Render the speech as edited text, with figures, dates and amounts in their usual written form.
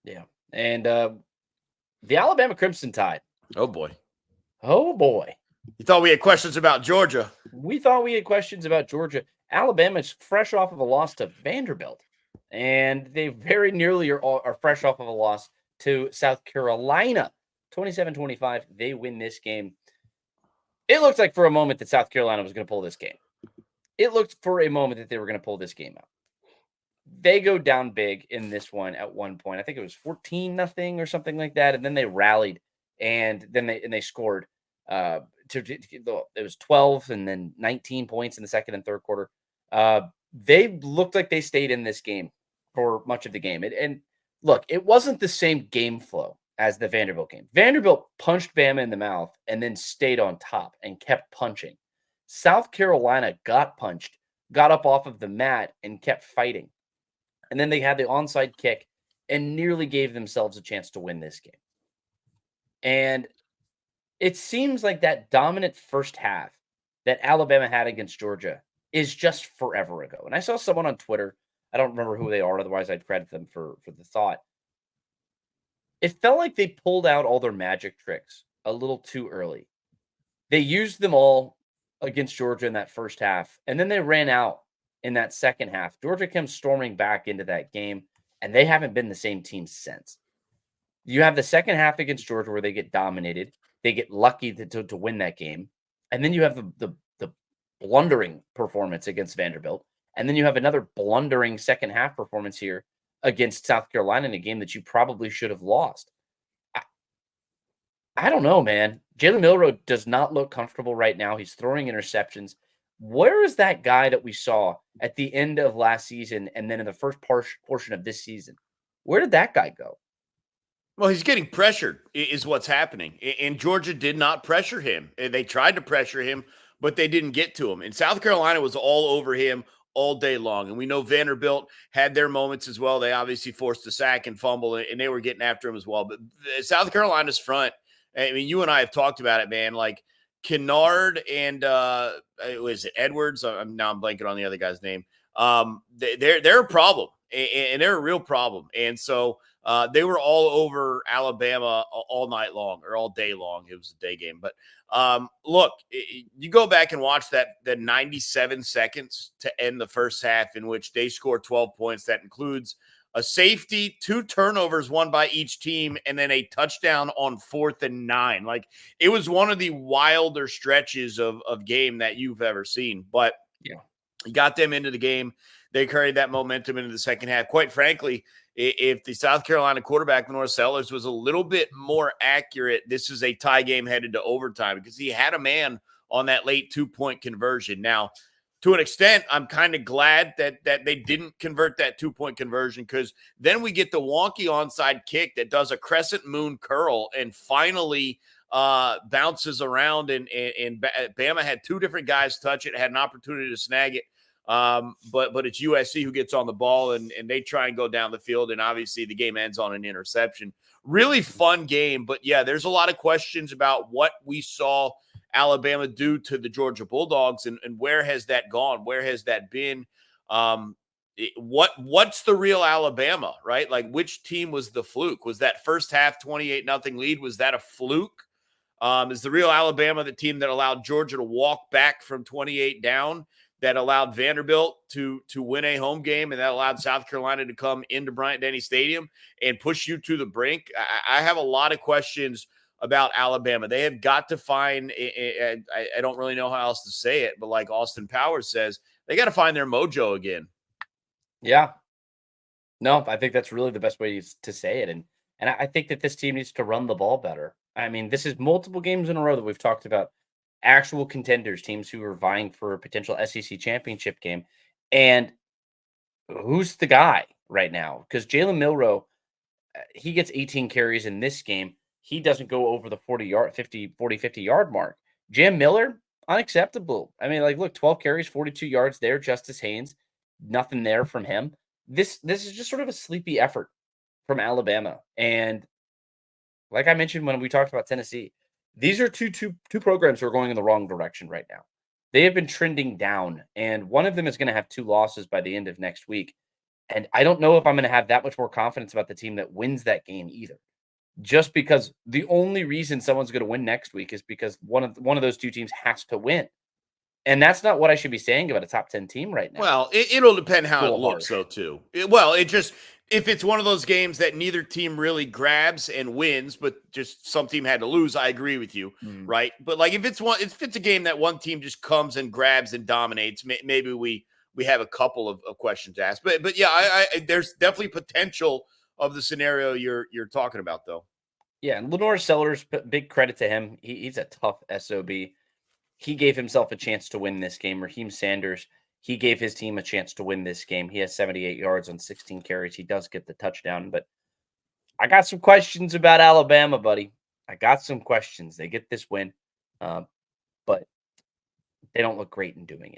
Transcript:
Yeah. And the Alabama Crimson Tide. Oh, boy. Oh, boy. You thought we had questions about Georgia. We thought we had questions about Georgia. Alabama's fresh off of a loss to Vanderbilt, and they very nearly are fresh off of a loss to South Carolina. 27-25, they win this game. It looked like for a moment that South Carolina was going to pull this game. It looked for a moment that they were going to pull this game out. They go down big in this one at one point. I think it was 14-0 or something like that, and then they rallied, and then they scored. It was 12 and then 19 points in the second and third quarter. They looked like they stayed in this game for much of the game. And look, it wasn't the same game flow as the Vanderbilt game. Vanderbilt punched Bama in the mouth and then stayed on top and kept punching. South Carolina got punched, got up off of the mat, and kept fighting. And then they had the onside kick and nearly gave themselves a chance to win this game. And it seems like that dominant first half that Alabama had against Georgia is just forever ago. And I saw someone on Twitter, I don't remember who they are, otherwise I'd credit them for the thought. It felt like they pulled out all their magic tricks a little too early. They used them all against Georgia in that first half, and then they ran out in that second half. Georgia comes storming back into that game, and they haven't been the same team since. You have the second half against Georgia where they get dominated. They get lucky to win that game. And then you have the blundering performance against Vanderbilt. And then you have another blundering second half performance here against South Carolina in a game that you probably should have lost. I don't know, man. Jalen Milroe does not look comfortable right now. He's throwing interceptions. Where is that guy that we saw at the end of last season and then in the first portion of this season? Where did that guy go? Well, he's getting pressured is what's happening. And Georgia did not pressure him. They tried to pressure him, but they didn't get to him. And South Carolina was all over him all day long. And we know Vanderbilt had their moments as well. They obviously forced a sack and fumble, and they were getting after him as well. But South Carolina's front, I mean, you and I have talked about it, man. Like Kennard and was it Edwards? I'm blanking on the other guy's name. They're a problem, and they're a real problem. And so they were all over Alabama all night long or all day long. It was a day game. But look, you go back and watch the 97 seconds to end the first half in which they scored 12 points. That includes a safety, 2 turnovers, one by each team, and then a touchdown on 4th and 9. Like, it was one of the wilder stretches of game that you've ever seen. But yeah, you got them into the game. They carried that momentum into the second half. Quite frankly, if the South Carolina quarterback, Norris Sellers, was a little bit more accurate, this is a tie game headed to overtime because he had a man on that late 2-point conversion. Now, to an extent, I'm kind of glad that they didn't convert that 2-point conversion because then we get the wonky onside kick that does a crescent moon curl and finally bounces around. And Bama had 2 different guys touch it, had an opportunity to snag it. But it's USC who gets on the ball and they try and go down the field. And obviously the game ends on an interception. Really fun game. But yeah, there's a lot of questions about what we saw Alabama do to the Georgia Bulldogs and where has that gone? Where has that been? What's the real Alabama, right? Like, which team was the fluke? Was that first half 28-0 lead? Was that a fluke? Is the real Alabama the team that allowed Georgia to walk back from 28 down, that allowed Vanderbilt to win a home game, and that allowed South Carolina to come into Bryant-Denny Stadium and push you to the brink? I have a lot of questions about Alabama. They have got to find, I don't really know how else to say it, but like Austin Powers says, they got to find their mojo again. Yeah. No, I think that's really the best way to say it. And I think that this team needs to run the ball better. I mean, this is multiple games in a row that we've talked about actual contenders, teams who are vying for a potential SEC championship game. And who's the guy right now? Because Jalen Milroe, he gets 18 carries in this game. He doesn't go over the 50 yard mark. Jam Miller, unacceptable. I mean, like, look, 12 carries, 42 yards there. Justice Haynes, nothing there from him. This is just sort of a sleepy effort from Alabama. And like I mentioned when we talked about Tennessee, these are two programs who are going in the wrong direction right now. They have been trending down, and one of them is going to have 2 losses by the end of next week. And I don't know if I'm going to have that much more confidence about the team that wins that game either. Just because the only reason someone's going to win next week is because one of those two teams has to win. And that's not what I should be saying about a top 10 team right now. Well, it'll depend A how it little looks, harsh. though, too. It just if it's one of those games that neither team really grabs and wins, but just some team had to lose, I agree with you, Mm. right? But like if it's a game that one team just comes and grabs and dominates, maybe we have a couple of questions to ask. But yeah, I there's definitely potential of the scenario you're talking about, though. Yeah, and Lenore Sellers, big credit to him. He's a tough SOB. He gave himself a chance to win this game. Raheem Sanders, he gave his team a chance to win this game. He has 78 yards on 16 carries. He does get the touchdown, but I got some questions about Alabama, buddy. I got some questions. They get this win, uh, but they don't look great in doing it.